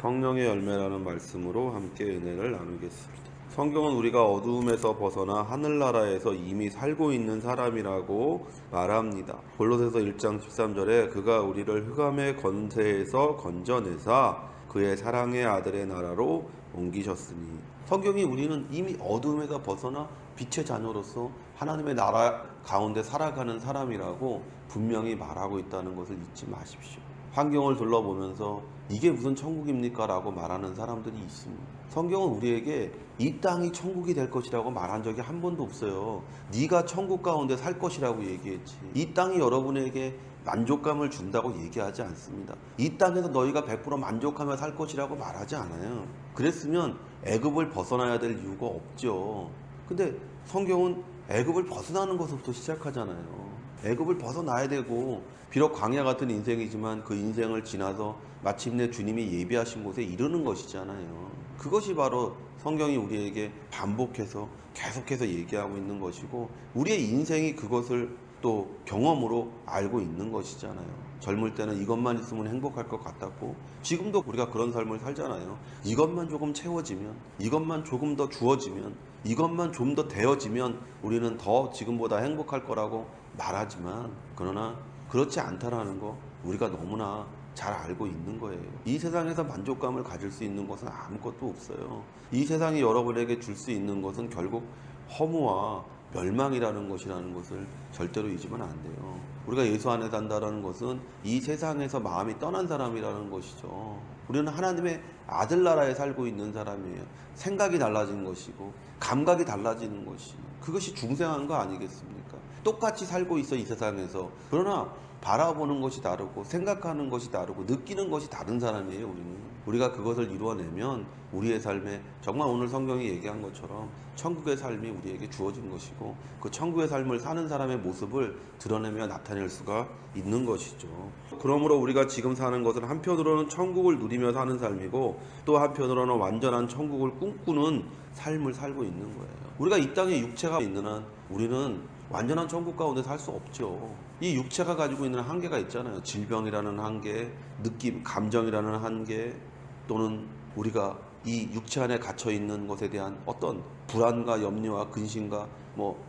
성령의 열매라는 말씀으로 함께 은혜를 나누겠습니다. 성경은 우리가 어두움에서 벗어나 하늘나라에서 이미 살고 있는 사람이라고 말합니다. 골로새서 1장 13절에 그가 우리를 흑암의 권세에서 건져내사 그의 사랑의 아들의 나라로 옮기셨으니, 성경이 우리는 이미 어두움에서 벗어나 빛의 자녀로서 하나님의 나라 가운데 살아가는 사람이라고 분명히 말하고 있다는 것을 잊지 마십시오. 환경을 둘러보면서 이게 무슨 천국입니까? 라고 말하는 사람들이 있습니다. 성경은 우리에게 이 땅이 천국이 될 것이라고 말한 적이 한 번도 없어요. 네가 천국 가운데 살 것이라고 얘기했지. 이 땅이 여러분에게 만족감을 준다고 얘기하지 않습니다. 이 땅에서 너희가 100% 만족하며 살 것이라고 말하지 않아요. 그랬으면 애굽을 벗어나야 될 이유가 없죠. 근데 성경은 애굽을 벗어나는 것부터 시작하잖아요. 애굽을 벗어나야 되고, 비록 광야 같은 인생이지만 그 인생을 지나서 마침내 주님이 예비하신 곳에 이르는 것이잖아요. 그것이 바로 성경이 우리에게 반복해서 계속해서 얘기하고 있는 것이고, 우리의 인생이 그것을 또 경험으로 알고 있는 것이잖아요. 젊을 때는 이것만 있으면 행복할 것 같았고, 지금도 우리가 그런 삶을 살잖아요. 이것만 조금 채워지면, 이것만 조금 더 주어지면, 이것만 좀 더 되어지면 우리는 더 지금보다 행복할 거라고 말하지만, 그러나 그렇지 않다라는 거 우리가 너무나 잘 알고 있는 거예요. 이 세상에서 만족감을 가질 수 있는 것은 아무것도 없어요. 이 세상이 여러분에게 줄 수 있는 것은 결국 허무와 멸망이라는 것이라는 것을 절대로 잊으면 안 돼요. 우리가 예수 안에 산다는 것은 이 세상에서 마음이 떠난 사람이라는 것이죠. 우리는 하나님의 아들 나라에 살고 있는 사람이에요. 생각이 달라진 것이고 감각이 달라지는 것이, 그것이 중생한 거 아니겠습니까? 똑같이 살고 있어 이 세상에서. 그러나 바라보는 것이 다르고 생각하는 것이 다르고 느끼는 것이 다른 사람이에요. 우리가 그것을 이루어내면 우리의 삶에 정말 오늘 성경이 얘기한 것처럼 천국의 삶이 우리에게 주어진 것이고, 그 천국의 삶을 사는 사람의 모습을 드러내며 나타낼 수가 있는 것이죠. 그러므로 우리가 지금 사는 것은 한편으로는 천국을 누리며 사는 삶이고, 또 한편으로는 완전한 천국을 꿈꾸는 삶을 살고 있는 거예요. 우리가 이 땅에 육체가 있는 한 우리는 완전한 천국 가운데 살 수 없죠. 이 육체가 가지고 있는 한계가 있잖아요. 질병이라는 한계, 느낌, 감정이라는 한계, 또는 우리가 이 육체 안에 갇혀 있는 것에 대한 어떤 불안과 염려와 근심과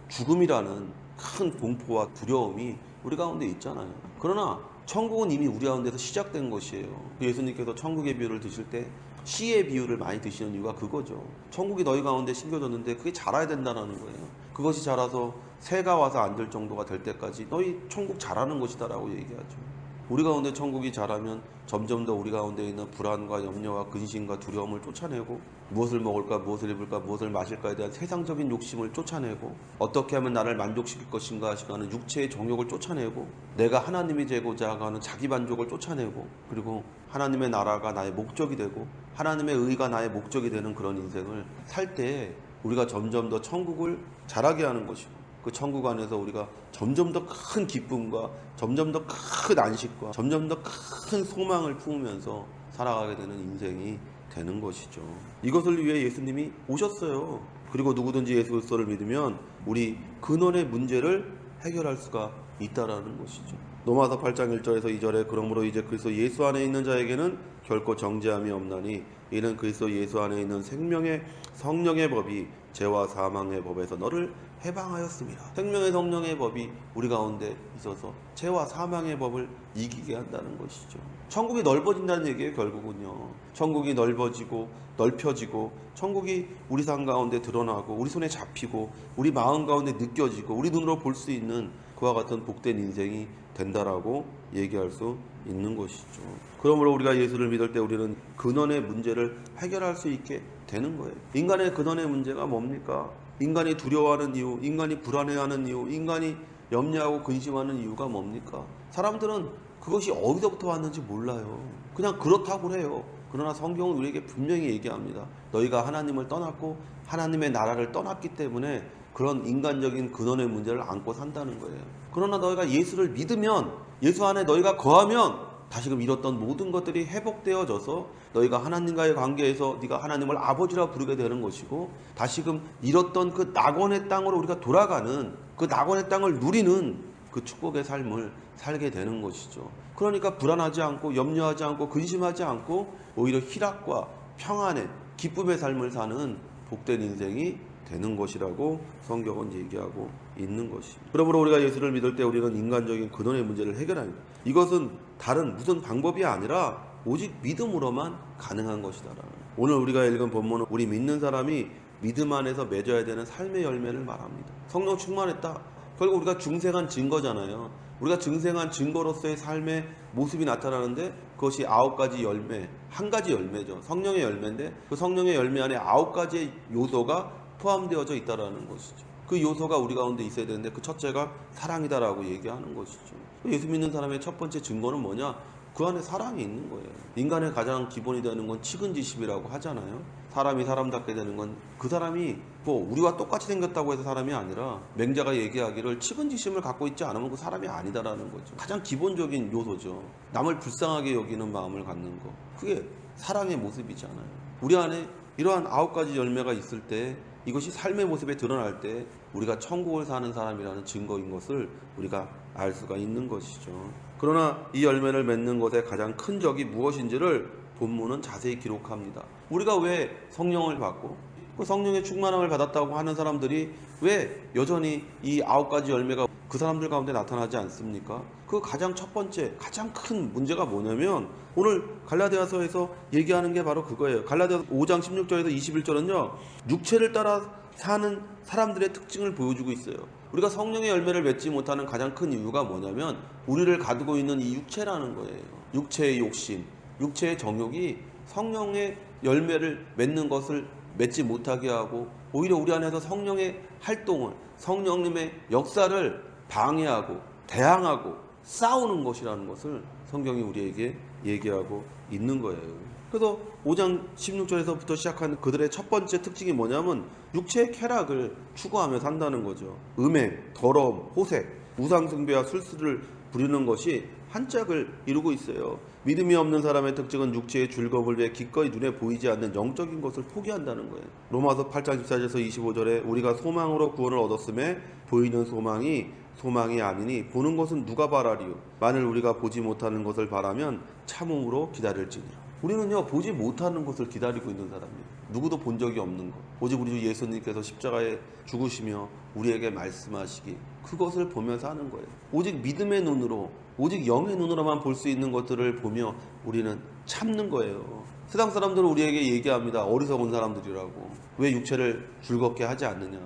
죽음이라는 큰 공포와 두려움이 우리 가운데 있잖아요. 그러나 천국은 이미 우리 가운데서 시작된 것이에요. 예수님께서 천국의 비유를 드실 때 씨의 비유를 많이 드시는 이유가 그거죠. 천국이 너희 가운데 심겨졌는데 그게 자라야 된다는 거예요. 그것이 자라서 새가 와서 앉을 정도가 될 때까지 너희 천국 자라는 것이다 라고 얘기하죠. 우리 가운데 천국이 자라면 점점 더 우리 가운데 있는 불안과 염려와 근심과 두려움을 쫓아내고, 무엇을 먹을까, 무엇을 입을까, 무엇을 마실까에 대한 세상적인 욕심을 쫓아내고, 어떻게 하면 나를 만족시킬 것인가 하는 육체의 정욕을 쫓아내고, 내가 하나님이 되고자 하는 자기 만족을 쫓아내고, 그리고 하나님의 나라가 나의 목적이 되고 하나님의 의가 나의 목적이 되는 그런 인생을 살 때 우리가 점점 더 천국을 자라게 하는 것이고, 그 천국 안에서 우리가 점점 더 큰 기쁨과 점점 더 큰 안식과 점점 더 큰 소망을 품으면서 살아가게 되는 인생이 되는 것이죠. 이것을 위해 예수님이 오셨어요. 그리고 누구든지 예수 그리스도를 믿으면 우리 근원의 문제를 해결할 수가 있다라는 것이죠. 로마서 8장 1절에서 2절에 그러므로 이제 그리스도 예수 안에 있는 자에게는 결코 정죄함이 없나니 이는 그리스도 예수 안에 있는 생명의 성령의 법이 죄와 사망의 법에서 너를 해방하였습니다. 생명의 성령의 법이 우리 가운데 있어서 죄와 사망의 법을 이기게 한다는 것이죠. 천국이 넓어진다는 얘기예요. 결국은요, 천국이 넓어지고 넓혀지고 천국이 우리 삶 가운데 드러나고 우리 손에 잡히고 우리 마음 가운데 느껴지고 우리 눈으로 볼 수 있는 그와 같은 복된 인생이 된다라고 얘기할 수 있는 것이죠. 그러므로 우리가 예수를 믿을 때 우리는 근원의 문제를 해결할 수 있게 되는 거예요. 인간의 근원의 문제가 뭡니까? 인간이 두려워하는 이유, 인간이 불안해하는 이유, 인간이 염려하고 근심하는 이유가 뭡니까? 사람들은 그것이 어디서부터 왔는지 몰라요. 그냥 그렇다고 해요. 그러나 성경은 우리에게 분명히 얘기합니다. 너희가 하나님을 떠났고 하나님의 나라를 떠났기 때문에 그런 인간적인 근원의 문제를 안고 산다는 거예요. 그러나 너희가 예수를 믿으면, 예수 안에 너희가 거하면 다시금 잃었던 모든 것들이 회복되어져서 너희가 하나님과의 관계에서 네가 하나님을 아버지라 부르게 되는 것이고, 다시금 잃었던 그 낙원의 땅으로 우리가 돌아가는, 그 낙원의 땅을 누리는 그 축복의 삶을 살게 되는 것이죠. 그러니까 불안하지 않고 염려하지 않고 근심하지 않고 오히려 희락과 평안의 기쁨의 삶을 사는 복된 인생이 되는 것이라고 성경은 얘기하고 있는 것입니다. 그러므로 우리가 예수를 믿을 때 우리는 인간적인 근원의 문제를 해결합니다. 이것은 다른 무슨 방법이 아니라 오직 믿음으로만 가능한 것이다라는. 오늘 우리가 읽은 본문은 우리 믿는 사람이 믿음 안에서 맺어야 되는 삶의 열매를 말합니다. 성령 충만했다. 결국 우리가 중생한 증거잖아요. 우리가 증생한 증거로서의 삶의 모습이 나타나는데 그것이 9가지 열매, 한 가지 열매죠. 성령의 열매인데 그 성령의 열매 안에 9가지의 요소가 포함되어져 있다는 것이죠. 그 요소가 우리 가운데 있어야 되는데 그 첫째가 사랑이다라고 얘기하는 것이죠. 예수 믿는 사람의 첫 번째 증거는 뭐냐? 그 안에 사랑이 있는 거예요. 인간의 가장 기본이 되는 건 측은지심이라고 하잖아요. 사람이 사람답게 되는 건 그 사람이 뭐 우리와 똑같이 생겼다고 해서 사람이 아니라 맹자가 얘기하기를 측은지심을 갖고 있지 않으면 그 사람이 아니다라는 거죠. 가장 기본적인 요소죠. 남을 불쌍하게 여기는 마음을 갖는 거. 그게 사랑의 모습이잖아요. 우리 안에 이러한 9가지 열매가 있을 때 이것이 삶의 모습에 드러날 때 우리가 천국을 사는 사람이라는 증거인 것을 우리가 알 수가 있는 것이죠. 그러나 이 열매를 맺는 것의 가장 큰 적이 무엇인지를 본문은 자세히 기록합니다. 우리가 왜 성령을 받고 그 성령의 충만함을 받았다고 하는 사람들이 왜 여전히 이 9가지 열매가 그 사람들 가운데 나타나지 않습니까? 그 가장 첫 번째, 가장 큰 문제가 뭐냐면 오늘 갈라디아서에서 얘기하는 게 바로 그거예요. 갈라디아서 5장 16절에서 21절은요. 육체를 따라 사는 사람들의 특징을 보여주고 있어요. 우리가 성령의 열매를 맺지 못하는 가장 큰 이유가 뭐냐면 우리를 가두고 있는 이 육체라는 거예요. 육체의 욕심, 육체의 정욕이 성령의 열매를 맺는 것을 맺지 못하게 하고 오히려 우리 안에서 성령의 활동을, 성령님의 역사를 방해하고 대항하고 싸우는 것이라는 것을 성경이 우리에게 얘기하고 있는 거예요. 그래서 5장 16절에서부터 시작하는 그들의 첫 번째 특징이 뭐냐면 육체의 쾌락을 추구하며 산다는 거죠. 음행, 더러움, 호색, 우상숭배와 술수를 부리는 것이 한 짝을 이루고 있어요. 믿음이 없는 사람의 특징은 육체의 즐거움을 위해 기꺼이 눈에 보이지 않는 영적인 것을 포기한다는 거예요. 로마서 8장 14절에서 25절에 우리가 소망으로 구원을 얻었음에 보이는 소망이 아니니 보는 것은 누가 바라리요. 만일 우리가 보지 못하는 것을 바라면 참음으로 기다릴지니라. 우리는요 보지 못하는 것을 기다리고 있는 사람이에요. 누구도 본 적이 없는 것. 오직 우리 주 예수님께서 십자가에 죽으시며 우리에게 말씀하시기 그것을 보면서 하는 거예요. 오직 믿음의 눈으로 오직 영의 눈으로만 볼 수 있는 것들을 보며 우리는 참는 거예요. 세상 사람들은 우리에게 얘기합니다. 어리석은 사람들이라고. 왜 육체를 즐겁게 하지 않느냐.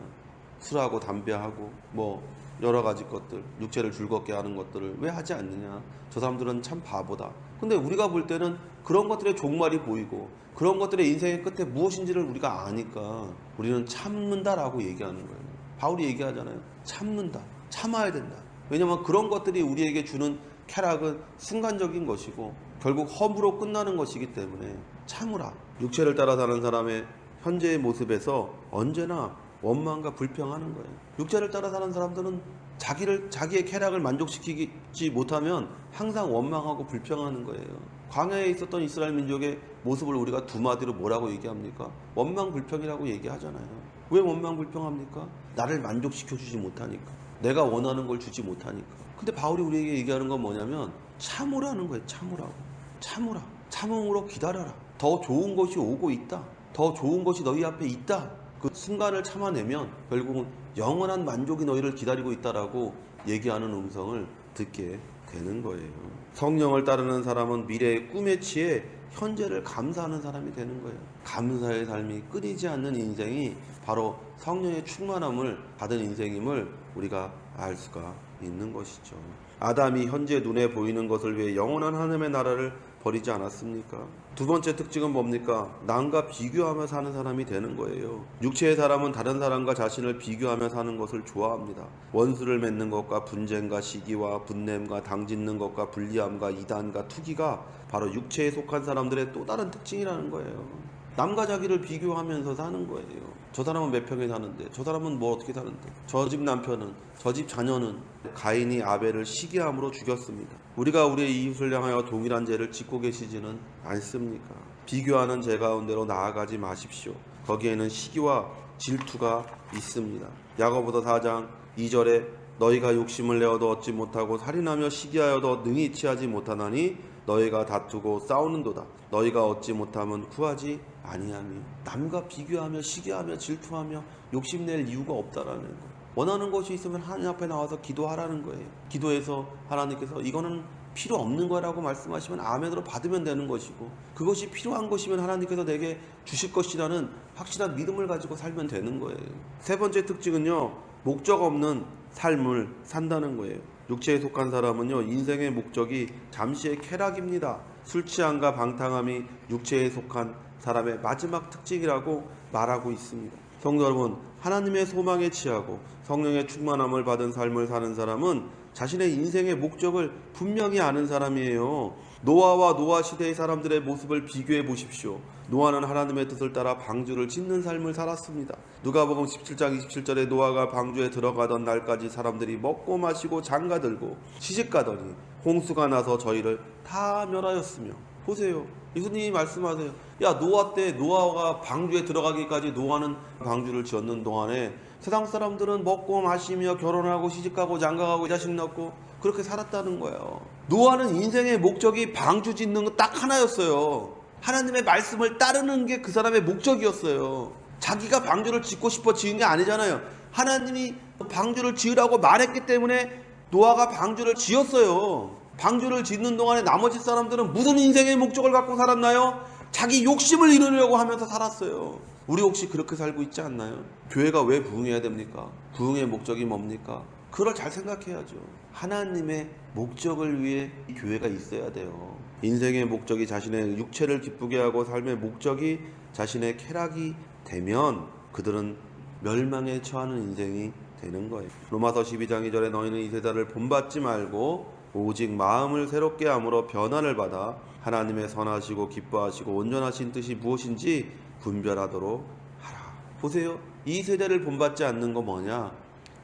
술하고 담배하고 뭐 여러 가지 것들, 육체를 즐겁게 하는 것들을 왜 하지 않느냐. 저 사람들은 참 바보다. 근데 우리가 볼 때는 그런 것들의 종말이 보이고 그런 것들의 인생의 끝에 무엇인지를 우리가 아니까 우리는 참는다라고 얘기하는 거예요. 바울이 얘기하잖아요. 참는다. 참아야 된다. 왜냐하면 그런 것들이 우리에게 주는 쾌락은 순간적인 것이고 결국 허무로 끝나는 것이기 때문에 참으라. 육체를 따라 사는 사람의 현재의 모습에서 언제나 원망과 불평하는 거예요. 육체를 따라 사는 사람들은 자기의 쾌락을 만족시키지 못하면 항상 원망하고 불평하는 거예요. 광야에 있었던 이스라엘 민족의 모습을 우리가 두 마디로 뭐라고 얘기합니까? 원망불평이라고 얘기하잖아요. 왜 원망불평합니까? 나를 만족시켜주지 못하니까. 내가 원하는 걸 주지 못하니까. 근데 바울이 우리에게 얘기하는 건 뭐냐면 참으라는 거예요. 참으라고. 참으라. 참음으로 기다려라. 더 좋은 것이 오고 있다. 더 좋은 것이 너희 앞에 있다. 그 순간을 참아내면 결국은 영원한 만족이 너희를 기다리고 있다라고 얘기하는 음성을 듣게 되는 거예요. 성령을 따르는 사람은 미래의 꿈에 취해 현재를 감사하는 사람이 되는 거예요. 감사의 삶이 끊이지 않는 인생이 바로 성령의 충만함을 받은 인생임을 우리가 알 수가 있는 것이죠. 아담이 현재 눈에 보이는 것을 위해 영원한 하나님의 나라를 버리지 않았습니까? 두 번째 특징은 뭡니까? 남과 비교하며 사는 사람이 되는 거예요. 육체의 사람은 다른 사람과 자신을 비교하며 사는 것을 좋아합니다. 원수를 맺는 것과 분쟁과 시기와 분냄과 당짓는 것과 불리함과 이단과 투기가 바로 육체에 속한 사람들의 또 다른 특징이라는 거예요. 남과 자기를 비교하면서 사는 거예요. 저 사람은 몇 평에 사는데, 저 사람은 뭐 어떻게 사는데, 저 집 남편은, 저 집 자녀는. 가인이 아벨을 시기함으로 죽였습니다. 우리가 우리의 이웃을 향하여 동일한 죄를 짓고 계시지는 않습니까? 비교하는 죄 가운데로 나아가지 마십시오. 거기에는 시기와 질투가 있습니다. 야고보서 4장 2절에 너희가 욕심을 내어도 얻지 못하고 살인하며 시기하여도 능히 취하지 못하나니 너희가 다투고 싸우는도다. 너희가 얻지 못하면 구하지 아니하며. 남과 비교하며 시기하며 질투하며 욕심낼 이유가 없다라는 거예요. 원하는 것이 있으면 하나님 앞에 나와서 기도하라는 거예요. 기도해서 하나님께서 이거는 필요 없는 거라고 말씀하시면 아멘으로 받으면 되는 것이고, 그것이 필요한 것이면 하나님께서 내게 주실 것이라는 확실한 믿음을 가지고 살면 되는 거예요. 세 번째 특징은요, 목적 없는 삶을 산다는 거예요. 육체에 속한 사람은요, 인생의 목적이 잠시의 쾌락입니다. 술 취함과 방탕함이 육체에 속한 사람의 마지막 특징이라고 말하고 있습니다. 성도 여러분, 하나님의 소망에 취하고 성령의 충만함을 받은 삶을 사는 사람은 자신의 인생의 목적을 분명히 아는 사람이에요. 노아와 노아 시대의 사람들의 모습을 비교해 보십시오. 노아는 하나님의 뜻을 따라 방주를 짓는 삶을 살았습니다. 누가복음 17장 27절에 노아가 방주에 들어가던 날까지 사람들이 먹고 마시고 장가들고 시집가더니 홍수가 나서 저희를 다 멸하였으며. 보세요, 예수님이 말씀하세요. 야, 노아 때 노아가 방주에 들어가기까지 노아는 방주를 지었는 동안에 세상 사람들은 먹고 마시며 결혼하고 시집가고 장가가고 자식 낳고 그렇게 살았다는 거예요. 노아는 인생의 목적이 방주 짓는 거 딱 하나였어요. 하나님의 말씀을 따르는 게 그 사람의 목적이었어요. 자기가 방주를 짓고 싶어 지은 게 아니잖아요. 하나님이 방주를 지으라고 말했기 때문에 노아가 방주를 지었어요. 방주를 짓는 동안에 나머지 사람들은 무슨 인생의 목적을 갖고 살았나요? 자기 욕심을 이루려고 하면서 살았어요. 우리 혹시 그렇게 살고 있지 않나요? 교회가 왜 부흥해야 됩니까? 부흥의 목적이 뭡니까? 그걸 잘 생각해야죠. 하나님의 목적을 위해 이 교회가 있어야 돼요. 인생의 목적이 자신의 육체를 기쁘게 하고 삶의 목적이 자신의 쾌락이 되면 그들은 멸망에 처하는 인생이 되는 거예요. 로마서 12장 2절에 너희는 이 세대를 본받지 말고 오직 마음을 새롭게 함으로 변화를 받아 하나님의 선하시고 기뻐하시고 온전하신 뜻이 무엇인지 분별하도록 하라. 보세요, 이 세대를 본받지 않는 거 뭐냐?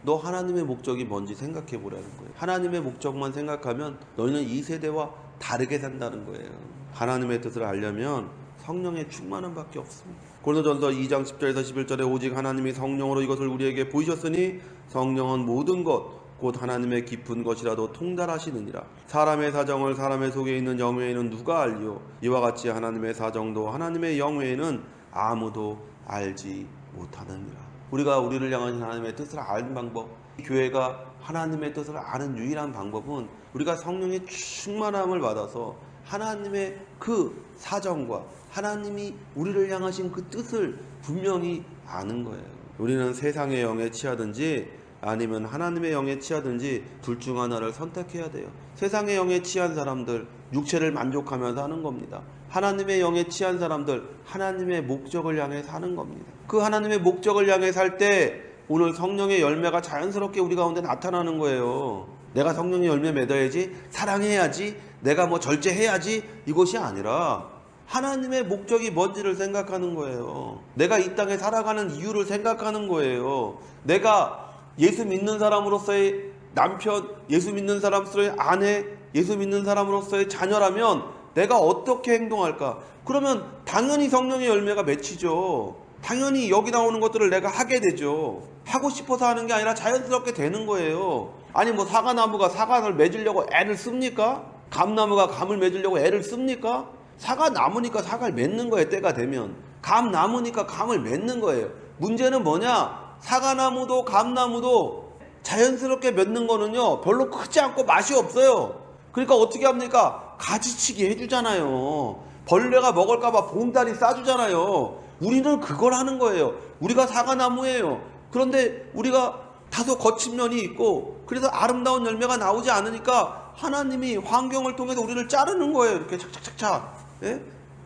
너 하나님의 목적이 뭔지 생각해 보라는 거예요. 하나님의 목적만 생각하면 너희는 이 세대와 다르게 산다는 거예요. 하나님의 뜻을 알려면 성령의 충만함밖에 없습니다. 고린도전서 2장 10절에서 11절에 오직 하나님이 성령으로 이것을 우리에게 보이셨으니 성령은 모든 것 곧 하나님의 깊은 것이라도 통달하시느니라. 사람의 사정을 사람의 속에 있는 영외에는 누가 알리요? 이와 같이 하나님의 사정도 하나님의 영외에는 아무도 알지 못하느니라. 우리가 우리를 향한 하나님의 뜻을 아는 방법, 교회가 하나님의 뜻을 아는 유일한 방법은 우리가 성령의 충만함을 받아서 하나님의 그 사정과 하나님이 우리를 향하신 그 뜻을 분명히 아는 거예요. 우리는 세상의 영에 취하든지 아니면 하나님의 영에 취하든지 둘 중 하나를 선택해야 돼요. 세상의 영에 취한 사람들 육체를 만족하면서 하는 겁니다. 하나님의 영에 취한 사람들 하나님의 목적을 향해 사는 겁니다. 그 하나님의 목적을 향해 살 때 오늘 성령의 열매가 자연스럽게 우리 가운데 나타나는 거예요. 내가 성령의 열매 맺어야지, 사랑해야지, 내가 뭐 절제해야지, 이것이 아니라 하나님의 목적이 뭔지를 생각하는 거예요. 내가 이 땅에 살아가는 이유를 생각하는 거예요. 내가 예수 믿는 사람으로서의 남편, 예수 믿는 사람으로서의 아내, 예수 믿는 사람으로서의 자녀라면 내가 어떻게 행동할까? 그러면 당연히 성령의 열매가 맺히죠. 당연히 여기 나오는 것들을 내가 하게 되죠. 하고 싶어서 하는 게 아니라 자연스럽게 되는 거예요. 아니 뭐 사과나무가 사과를 맺으려고 애를 씁니까? 감나무가 감을 맺으려고 애를 씁니까? 사과나무니까 사과를 맺는 거예요. 때가 되면. 감나무니까 감을 맺는 거예요. 문제는 뭐냐? 사과나무도 감나무도 자연스럽게 맺는 거는요 별로 크지 않고 맛이 없어요. 그러니까 어떻게 합니까? 가지치기 해주잖아요. 벌레가 먹을까봐 봉다리 싸주잖아요. 우리는 그걸 하는 거예요. 우리가 사과나무예요. 그런데 우리가 다소 거친 면이 있고 그래서 아름다운 열매가 나오지 않으니까 하나님이 환경을 통해서 우리를 자르는 거예요. 이렇게 착착착착. 예?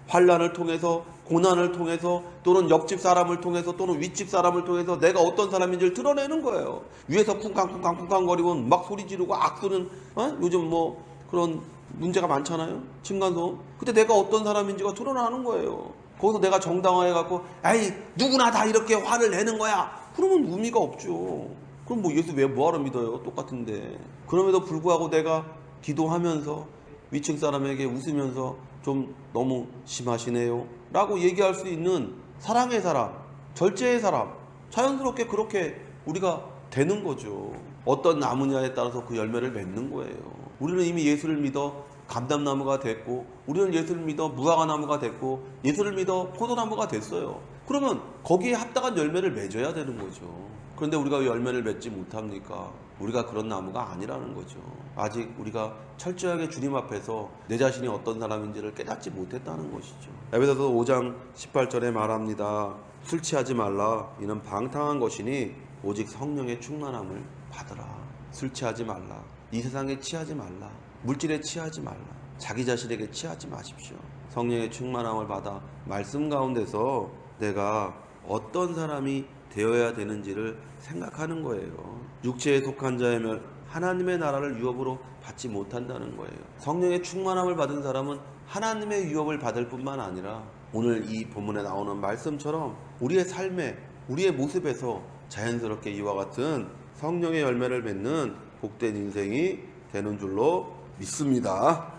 환난을 통해서, 고난을 통해서, 또는 옆집 사람을 통해서, 또는 윗집 사람을 통해서 내가 어떤 사람인지를 드러내는 거예요. 위에서 쿵쾅쿵쾅쿵쾅거리고 막 소리 지르고 악소는 요즘 뭐 그런 문제가 많잖아요. 층간소음. 그때 내가 어떤 사람인지가 드러나는 거예요. 거기서 내가 정당화해갖고 에이 누구나 다 이렇게 화를 내는 거야. 그러면 의미가 없죠. 그럼 뭐 예수 왜 뭐하러 믿어요? 똑같은데. 그럼에도 불구하고 내가 기도하면서 위층 사람에게 웃으면서 좀 너무 심하시네요 라고 얘기할 수 있는 사랑의 사람, 절제의 사람, 자연스럽게 그렇게 우리가 되는 거죠. 어떤 나무냐에 따라서 그 열매를 맺는 거예요. 우리는 이미 예수를 믿어 감람나무가 됐고, 우리는 예수를 믿어 무화과나무가 됐고, 예수를 믿어 포도나무가 됐어요. 그러면 거기에 합당한 열매를 맺어야 되는 거죠. 그런데 우리가 왜 열매를 맺지 못합니까? 우리가 그런 나무가 아니라는 거죠. 아직 우리가 철저하게 주님 앞에서 내 자신이 어떤 사람인지를 깨닫지 못했다는 것이죠. 에베소서 5장 18절에 말합니다. 술 취하지 말라. 이는 방탕한 것이니 오직 성령의 충만함을 받으라. 술 취하지 말라. 이 세상에 취하지 말라. 물질에 취하지 말라. 자기 자신에게 취하지 마십시오. 성령의 충만함을 받아 말씀 가운데서 내가 어떤 사람이 되어야 되는지를 생각하는 거예요. 육체에 속한 자이면 하나님의 나라를 유업으로 받지 못한다는 거예요. 성령의 충만함을 받은 사람은 하나님의 유업을 받을 뿐만 아니라 오늘 이 본문에 나오는 말씀처럼 우리의 삶에, 우리의 모습에서 자연스럽게 이와 같은 성령의 열매를 맺는 복된 인생이 되는 줄로 믿습니다.